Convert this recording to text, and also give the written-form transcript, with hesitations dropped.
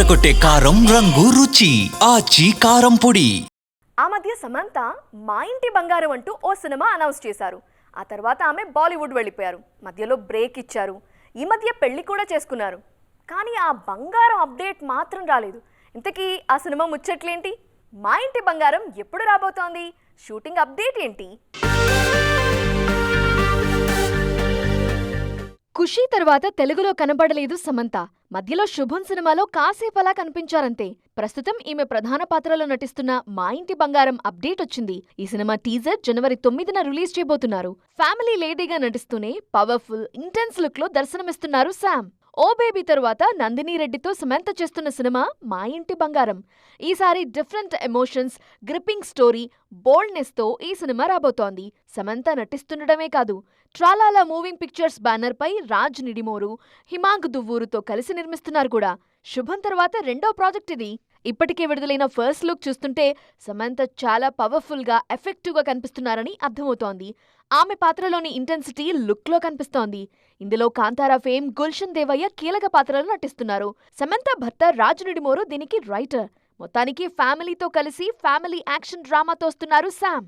అదరగొట్టే కారం రంగు రుచి ఆచి కారం పొడి. ఆ మధ్య సమంత మా ఇంటి బంగారం అంటూ ఓ సినిమా అనౌన్స్ చేశారు. ఆ తర్వాత ఆమె బాలీవుడ్ వెళ్ళిపోయారు. మధ్యలో బ్రేక్ ఇచ్చారు. ఈ మధ్య పెళ్లి కూడా చేసుకున్నారు. కానీ ఆ బంగారం అప్డేట్ మాత్రం రాలేదు. ఇంతకీ ఆ సినిమా ముచ్చట్లేంటి? మా ఇంటి బంగారం ఎప్పుడు రాబోతోంది? షూటింగ్ అప్డేట్ ఏంటి? ఖుషీ తర్వాత తెలుగులో కనబడలేదు సమంత. మధ్యలో శుభం సినిమాలో కాసేపలా కనిపించారంతే. ప్రస్తుతం ఈమె ప్రధాన పాత్రలో నటిస్తున్న మా ఇంటి బంగారం అప్డేట్ వచ్చింది. ఈ సినిమా టీజర్ జనవరి 9న రిలీజ్ చేయబోతున్నారు. ఫ్యామిలీ లేడీగా నటిస్తూనే పవర్ఫుల్, ఇంటెన్స్ లుక్ లో దర్శనమిస్తున్నారు శామ్. ఓ బేబీ తరువాత నందిని రెడ్డితో సమంత చేస్తున్న సినిమా మా ఇంటి బంగారం. ఈసారి different emotions, gripping story, boldness తో ఈ సినిమా రాబోతోంది. సమంత నటిస్తుండడమే కాదు, ట్రాలాలా మూవింగ్ పిక్చర్స్ బ్యానర్ పై రాజ్ నిడిమోరు, హిమాంగ్ దువ్వూరుతో కలిసి నిర్మిస్తున్నారు కూడా. శుభం తర్వాత రెండో ప్రాజెక్ట్ ఇది. ఇప్పటికే విడుదలైన ఫస్ట్ లుక్ చూస్తుంటే సమంత చాలా పవర్ఫుల్ గా, ఎఫెక్టివ్ గా కనిపిస్తున్నారని అర్థమవుతోంది. ఆమె పాత్రలోని ఇంటెన్సిటీ లుక్ లో కనిపిస్తోంది. ఇందులో కాంతారా ఫేమ్ గుల్షన్ దేవయ్య కీలక పాత్రలో నటిస్తున్నారు. సమంత భర్త రాజ్ నిడిమోరు దీనికి రైటర్. మొత్తానికి ఫ్యామిలీతో కలిసి ఫ్యామిలీ యాక్షన్ డ్రామాతో వస్తున్నారు శామ్.